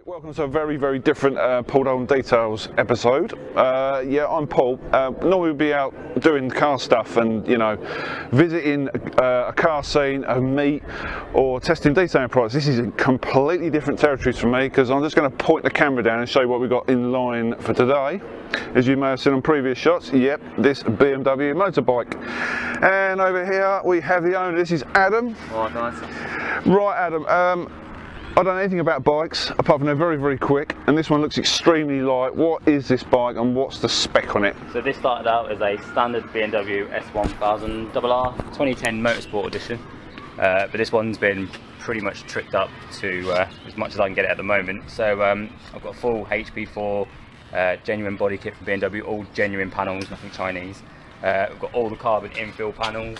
Welcome to a very different Paul Dolden Details episode. Yeah, I'm Paul. Normally we'd be out doing car stuff and, you know, visiting a car scene, a meet, or testing detailing products. This is a completely different territory for me because I'm just going to point the camera down and show you what we've got in line for today. As you may have seen on previous shots, yep, this BMW motorbike. And over here we have the owner. This is Adam. Alright, nice. Right, Adam. I don't know anything about bikes apart from they're very quick, and this one looks extremely light. What is this bike and what's the spec on it? So this started out as a standard BMW s1000srr 2010 Motorsport Edition, but this one's been pretty much tricked up to as much as I can get it at the moment. So I've got a full HP4 genuine body kit from BMW, all genuine panels, nothing Chinese. We've got all the carbon infill panels,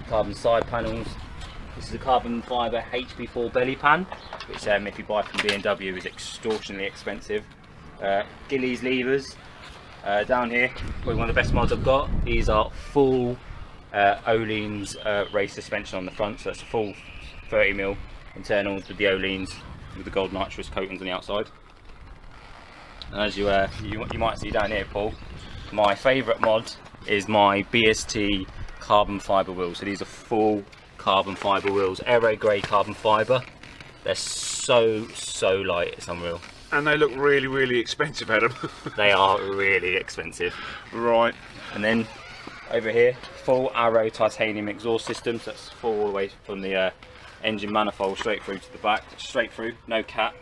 carbon side panels. This is a carbon fibre HP4 belly pan, which if you buy from BMW is extortionately expensive. Gillies levers down here, probably one of the best mods I've got. These are full Öhlins race suspension on the front, so that's a full 30mm internals with the Öhlins with the gold nitrous coatings on the outside. And as you might see down here, Paul, my favourite mod is my BST carbon fibre wheels. So these are full carbon fibre wheels, aero grey carbon fibre. They're so light, it's unreal. And they look really expensive, Adam. They are really expensive. Right. And then over here, full Arrow titanium exhaust system. So that's full all the way from the engine manifold straight through to the back, straight through, no cap.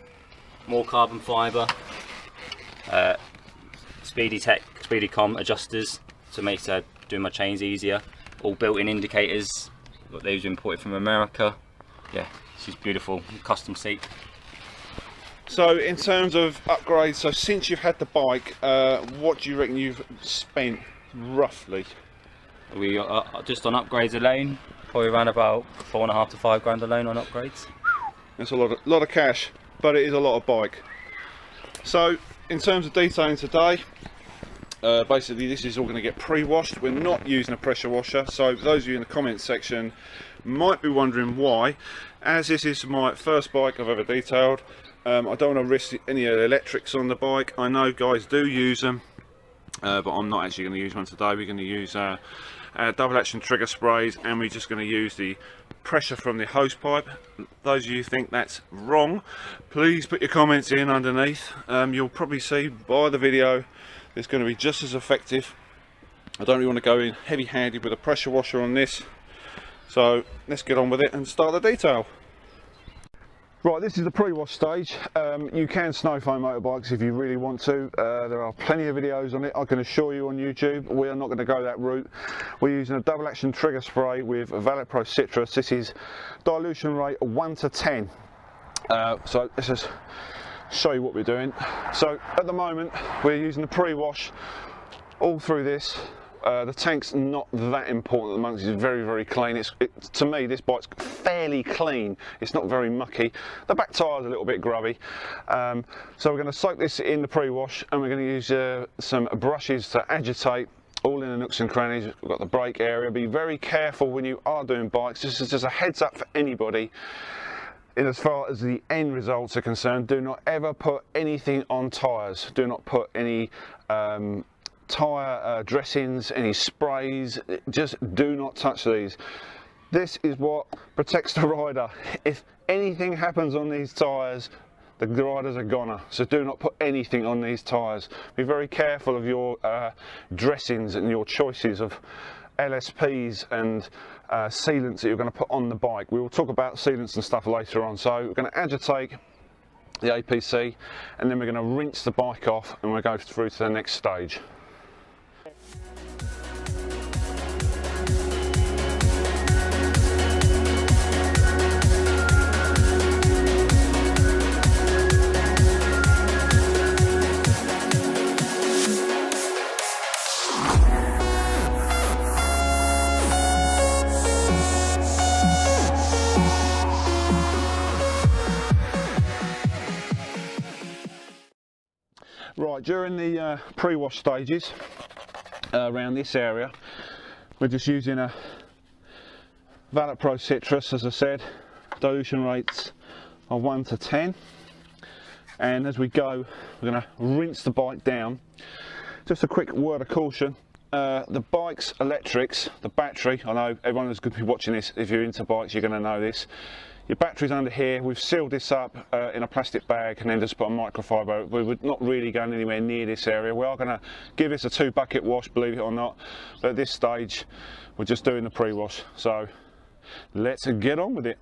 More carbon fibre. Speedycom adjusters to make doing my chains easier. All built-in indicators. Those imported from America. Yeah, she's beautiful. Custom seat. So in terms of upgrades, so since you've had the bike, what do you reckon you've spent roughly? We are just on upgrades alone, probably around about 4.5 to 5 grand alone on upgrades. That's a lot of cash, but it is a lot of bike. So in terms of detailing today, basically this is all going to get pre-washed. We're not using a pressure washer, so those of you in the comments section might be wondering why. As this is my first bike I've ever detailed, I don't want to risk any of the electrics on the bike. I know guys do use them, but I'm not actually going to use one today. We're going to use double action trigger sprays, and we're just going to use the pressure from the hose pipe. Those of you who think that's wrong, please put your comments in underneath. You'll probably see by the video it's going to be just as effective. I don't really want to go in heavy handed with a pressure washer on this, so let's get on with it and start the detail. Right, this is the pre-wash stage. You can snow foam motorbikes if you really want to. There are plenty of videos on it, I can assure you, on YouTube. We are not going to go that route. We're using a double action trigger spray with Valet Pro Citrus. This is dilution rate 1 to 10. So let's just show you what we're doing. So at the moment we're using the pre-wash all through this. The tank's not that important at the moment. It's very clean. To me, this bike's fairly clean. It's not very mucky. The back tyre's a little bit grubby. So we're going to soak this in the pre-wash, and we're going to use some brushes to agitate all in the nooks and crannies. We've got the brake area. Be very careful when you are doing bikes. This is just a heads up for anybody. In as far as the end results are concerned, do not ever put anything on tyres. Do not put any tyre dressings, any sprays. Just do not touch these. This is what protects the rider. If anything happens on these tyres, the riders are goner. So do not put anything on these tyres. Be very careful of your dressings and your choices of LSPs and sealants that you're going to put on the bike. We will talk about sealants and stuff later on. So we're going to agitate the APC, and then we're going to rinse the bike off, and we'll go through to the next stage. Right, during the pre-wash stages around this area, we're just using a Valet Pro Citrus, as I said, dilution rates of 1 to 10, and as we go we're going to rinse the bike down. Just a quick word of caution, the bike's electrics, the battery, I know everyone who's going to be watching this, if you're into bikes you're going to know this. Your battery's under here. We've sealed this up in a plastic bag and then just put a microfiber. We're not really going anywhere near this area. We are going to give this a 2-bucket wash, believe it or not, but at this stage we're just doing the pre-wash. So let's get on with it.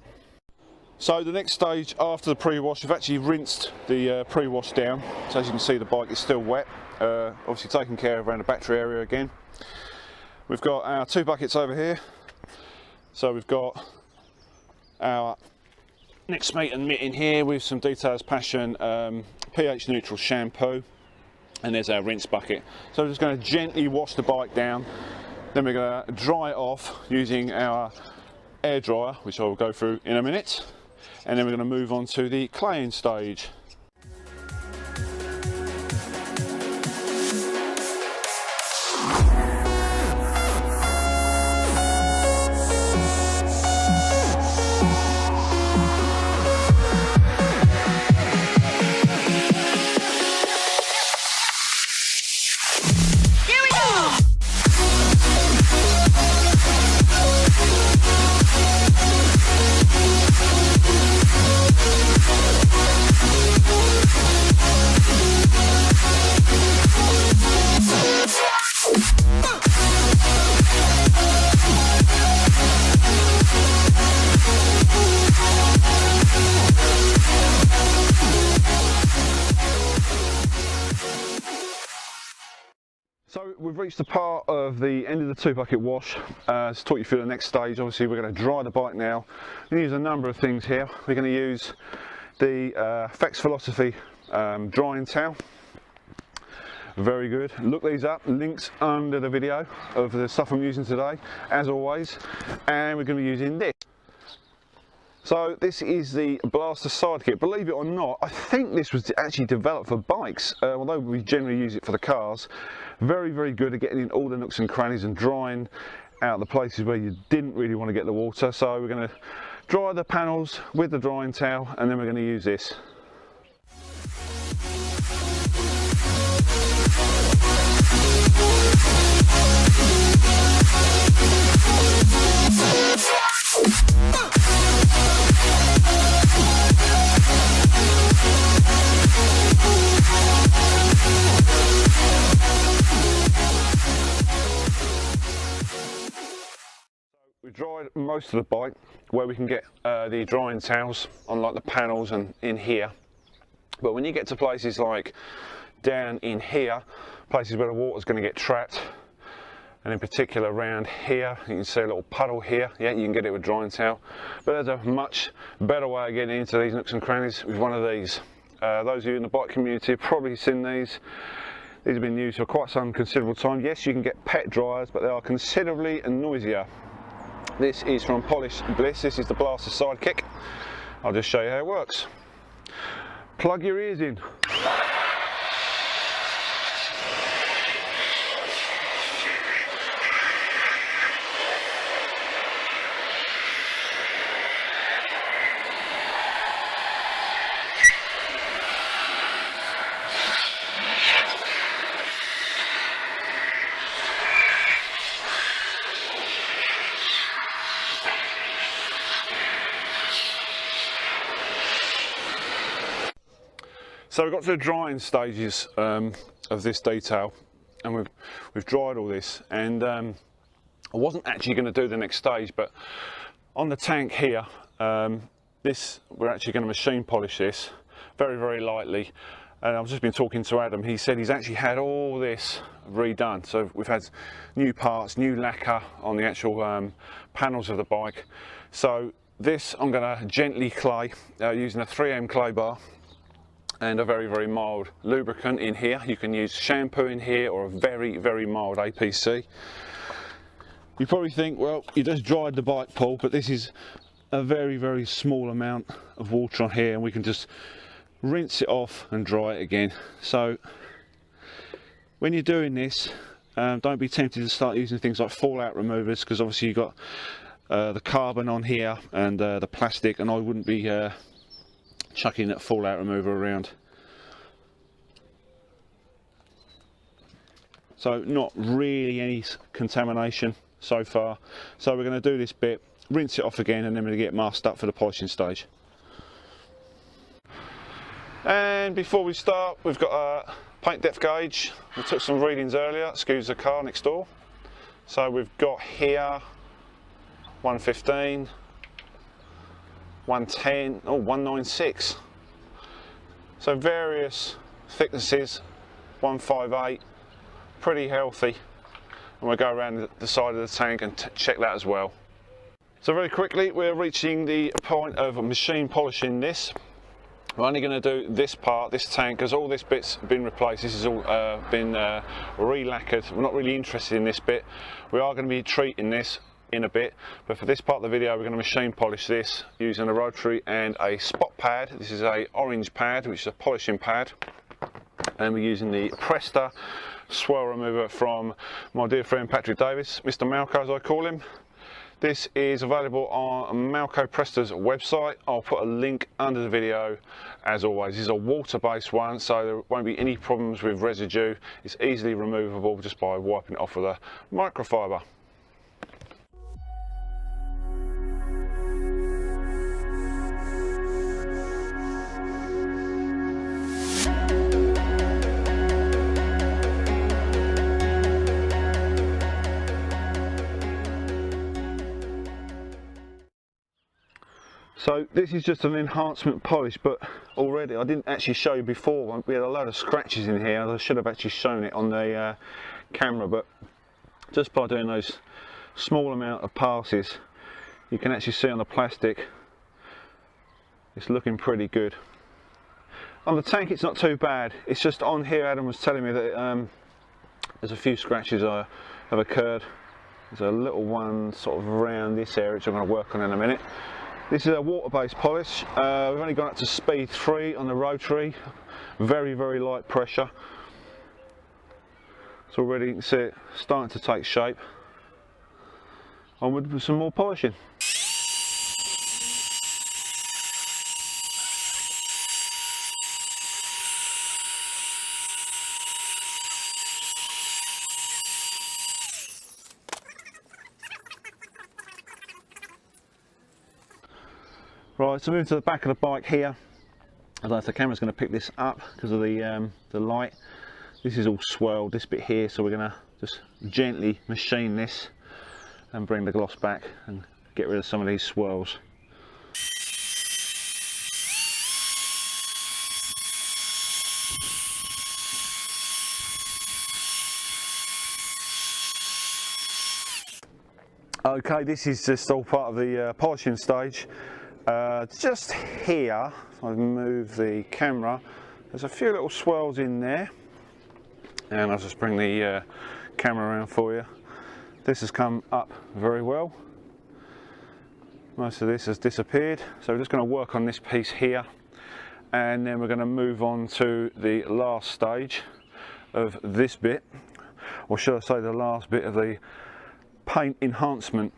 So the next stage after the pre-wash, we've actually rinsed the pre-wash down. So as you can see, the bike is still wet. Obviously taken care of around the battery area again. We've got our 2 buckets over here. So we've got our next mate and mitt in here with some Details Passion pH neutral shampoo, and there's our rinse bucket. So we're just going to gently wash the bike down, then we're going to dry it off using our air dryer, which I will go through in a minute, and then we're going to move on to the claying stage. So we've reached the part of the end of the 2-bucket wash. To talk you through the next stage, obviously we're going to dry the bike now. We're going to use a number of things here. We're going to use the Fex Philosophy drying towel. Very good. Look these up, links under the video of the stuff I'm using today, as always. And we're going to be using this. So this is the Blaster Sidekick. Believe it or not, I think this was actually developed for bikes, although we generally use it for the cars. Very, very good at getting in all the nooks and crannies and drying out the places where you didn't really want to get the water. So we're going to dry the panels with the drying towel, and then we're going to use this. We've dried most of the bike where we can get the drying towels on, like the panels and in here, but when you get to places like down in here, places where the water's going to get trapped, and in particular around here, you can see a little puddle here. Yeah, you can get it with a drying towel, but there's a much better way of getting into these nooks and crannies with one of these. Those of you in the bike community have probably seen these. These have been used for quite some considerable time. Yes, you can get pet dryers, but they are considerably noisier. This is from Polish Bliss. This is the Blaster Sidekick. I'll just show you how it works. Plug your ears in. So we've got to the drying stages of this detail, and we've dried all this, and I wasn't actually going to do the next stage, but on the tank here, we're actually going to machine polish this very, very lightly. And I've just been talking to Adam. He said he's actually had all this redone. So we've had new parts, new lacquer on the actual panels of the bike. So this I'm going to gently clay using a 3M clay bar and a very, very mild lubricant in here. You can use shampoo in here or a very, very mild APC. You probably think, well, you just dried the bike, Paul, but this is a very, very small amount of water on here, and we can just rinse it off and dry it again. So when you're doing this, don't be tempted to start using things like fallout removers, because obviously you've got the carbon on here and the plastic, and I wouldn't be chucking that fallout remover around. So not really any contamination so far. So we're going to do this bit, rinse it off again, and then we're going to get masked up for the polishing stage. And before we start, we've got a paint depth gauge. We took some readings earlier, excuse the car next door. So we've got here 115, 110, oh 196. So various thicknesses, 158, pretty healthy. And we'll go around the side of the tank and check that as well. So very quickly, we're reaching the point of machine polishing this. We're only going to do this part, this tank, because all this bit's been replaced. This has all been re-lacquered. We're not really interested in this bit. We are going to be treating this in a bit, but for this part of the video, we're going to machine polish this using a rotary and a spot pad. This is a orange pad, which is a polishing pad, and we're using the Presta swirl remover from my dear friend Patrick Davis, Mr. Malco as I call him. This is available on Malco Presta's website. I'll put a link under the video. As always, this is a water-based one, so there won't be any problems with residue. It's easily removable just by wiping it off with a microfiber. So this is just an enhancement polish, but already I didn't actually show you before. We had a load of scratches in here. I should have actually shown it on the camera, but just by doing those small amount of passes, you can actually see on the plastic it's looking pretty good. On the tank it's not too bad. It's just on here, Adam was telling me that there's a few scratches have occurred. There's a little one sort of around this area which I'm going to work on in a minute. This is a water-based polish. We've only gone up to speed 3 on the rotary. Very, very light pressure. So already you can see it starting to take shape. Onward with some more polishing. Right, so moving to the back of the bike here. I don't know if the camera's going to pick this up because of the light. This is all swirled, this bit here, so we're going to just gently machine this and bring the gloss back and get rid of some of these swirls. Okay, this is just all part of the polishing stage. Just here, if I move the camera, there's a few little swirls in there, and I'll just bring the camera around for you. This has come up very well. Most of this has disappeared, so we're just going to work on this piece here, and then we're going to move on to the last stage of this bit, or should I say the last bit of the paint enhancement.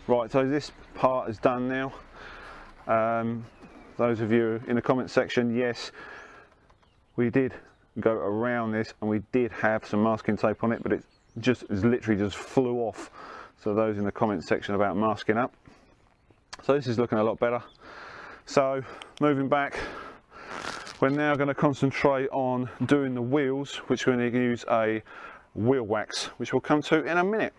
Right, so this part is done now. Those of you in the comment section, yes, we did go around this and we did have some masking tape on it, but it literally just flew off. So those in the comment section about masking up. So this is looking a lot better. So moving back, we're now going to concentrate on doing the wheels, which we're going to use a wheel wax, which we'll come to in a minute.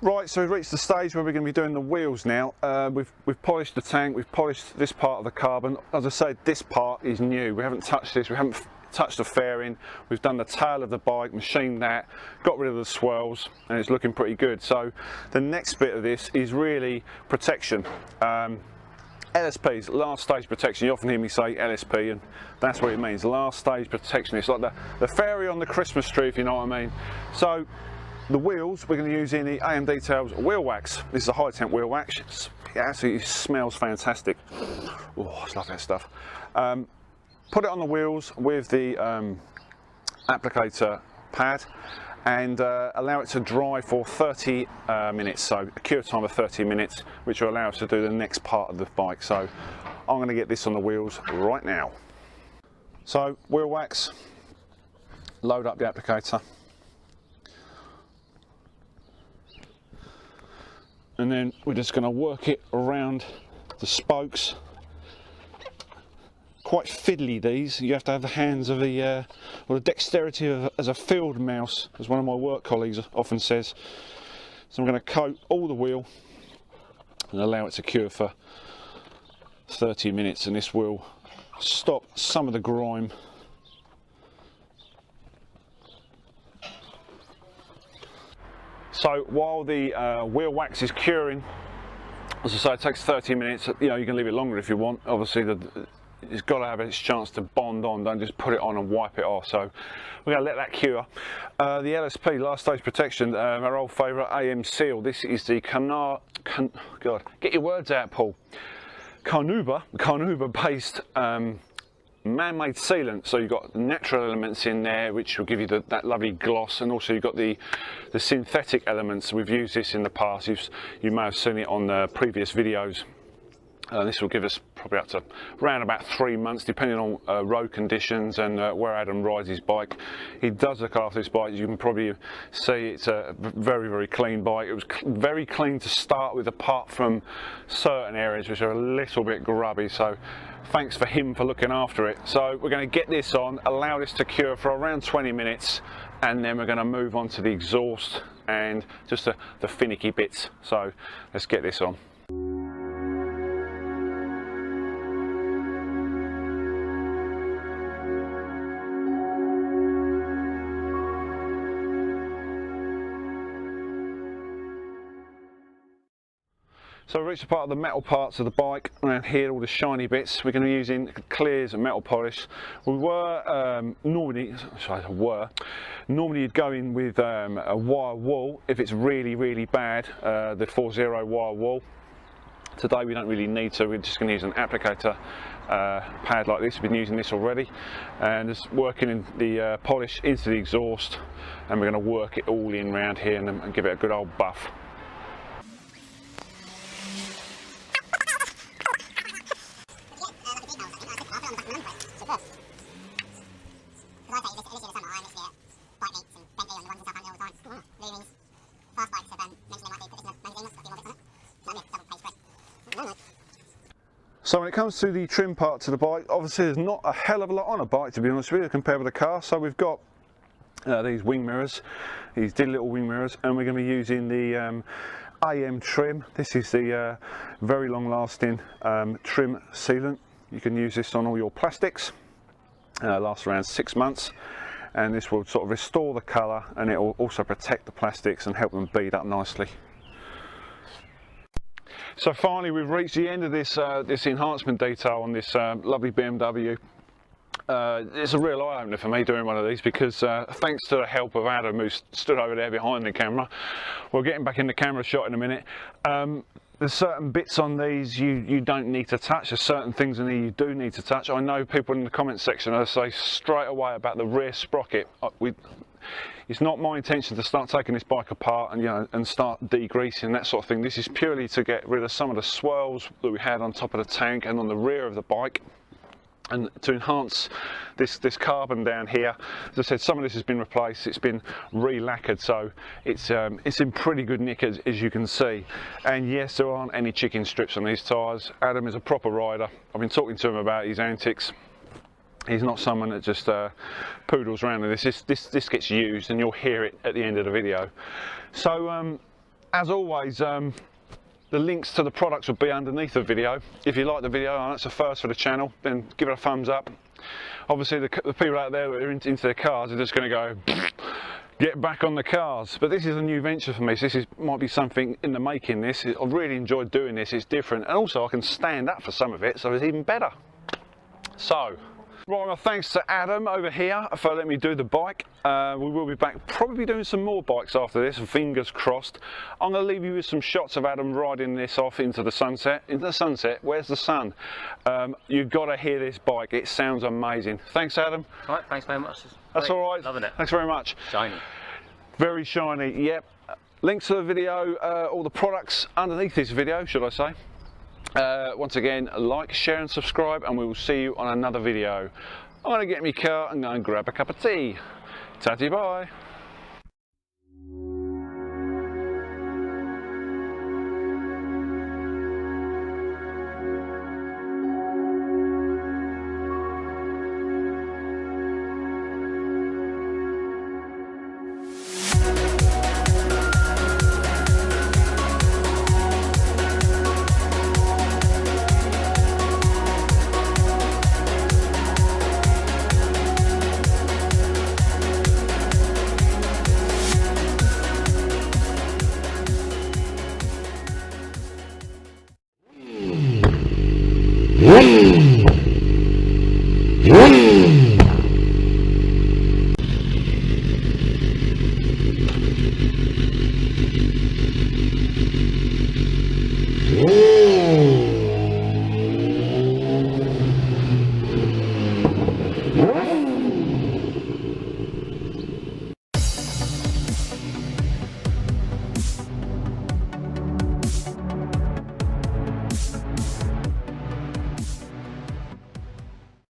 Right, so we've reached the stage where we're going to be doing the wheels now. We've polished the tank, we've polished this part of the carbon. As I said, this part is new. We haven't touched this, we haven't touched the fairing. We've done the tail of the bike, machined that, got rid of the swirls, and it's looking pretty good. So the next bit of this is really protection. LSP's last stage protection. You often hear me say LSP, and that's what it means, last stage protection. It's like the fairy on the Christmas tree, if you know what I mean. So the wheels, we're going to use in the AM Details wheel wax. This is a high temp wheel wax. It absolutely smells fantastic. Oh, I love that stuff. Put it on the wheels with the applicator pad and allow it to dry for 30 minutes, so a cure time of 30 minutes, which will allow us to do the next part of the bike. So I'm going to get this on the wheels right now. So wheel wax, load up the applicator, and then we're just going to work it around the spokes. Quite fiddly, these. You have to have the hands of the dexterity as a field mouse, as one of my work colleagues often says. So I'm going to coat all the wheel and allow it to cure for 30 minutes, and this will stop some of the grime. So while the wheel wax is curing, as I say, it takes 30 minutes. You know, you can leave it longer if you want. Obviously, it's got to have its chance to bond on. Don't just put it on and wipe it off. So we're going to let that cure. The LSP, last stage protection, our old favourite AM Seal. This is the God, get your words out, Paul. Carnauba based man-made sealant. So you've got natural elements in there which will give you that lovely gloss, and also you've got the synthetic elements. We've used this in the past. You may have seen it on the previous videos. This will give us probably up to around about 3 months, depending on road conditions and where Adam rides his bike. He does look after his bike. You can probably see it's a very, very clean bike. It was very clean to start with, apart from certain areas which are a little bit grubby. So thanks for him for looking after it. So we're going to get this on, allow this to cure for around 20 minutes, and then we're going to move on to the exhaust and just the finicky bits. So let's get this on. So we reached the part of the metal parts of the bike around here, all the shiny bits. We're going to be using Clear's metal polish. We were normally you'd go in with a wire wool if it's really, really bad, the 40 wire wool. Today we don't really need to. We're just going to use an applicator pad like this. We've been using this already, and just working in the polish into the exhaust, and we're going to work it all in round here and give it a good old buff. So when it comes to the trim parts of the bike, obviously there's not a hell of a lot on a bike, to be honest with you, compared with a car. So we've got these wing mirrors, these dead little wing mirrors, and we're going to be using the AM trim. This is the very long lasting trim sealant. You can use this on all your plastics. Lasts around 6 months, and this will sort of restore the colour, and it will also protect the plastics and help them bead up nicely. So finally we've reached the end of this this enhancement detail on this lovely BMW. It's a real eye-opener for me doing one of these, because thanks to the help of Adam, who stood over there behind the camera, we'll get him back in the camera shot in a minute. there's certain bits on these you don't need to touch. There's certain things in here you do need to touch. I know people in the comment section will say straight away about the rear sprocket. It's not my intention to start taking this bike apart and, you know, and start degreasing, that sort of thing. This is purely to get rid of some of the swirls that we had on top of the tank and on the rear of the bike, and to enhance this carbon down here. As I said, some of this has been replaced, it's been re-lacquered, so it's in pretty good nick, as you can see. And yes, there aren't any chicken strips on these tyres. Adam is a proper rider. I've been talking to him about his antics. He's not someone that just poodles around with this. This gets used, and you'll hear it at the end of the video. So as always, the links to the products will be underneath the video. If you like the video and it's a first for the channel, then give it a thumbs up. Obviously the people out there that are into their cars are just going to go get back on the cars. But this is a new venture for me, so this might be something in the making. I've really enjoyed doing this. It's different, and also I can stand up for some of it, so it's even better. So right, well, thanks to Adam over here for letting me do the bike. We will be back, probably doing some more bikes after this, fingers crossed. I'm going to leave you with some shots of Adam riding this off into the sunset. Into the sunset, where's the sun? You've got to hear this bike, it sounds amazing. Thanks, Adam. All right, thanks very much. That's all right. Loving it. Thanks very much. Shiny. Very shiny, yep. Links to the video, all the products underneath this video, should I say. Once again, like, share and subscribe, and we will see you on another video. I'm going to get in my car and go and grab a cup of tea. Ta-ta, bye. Vroom.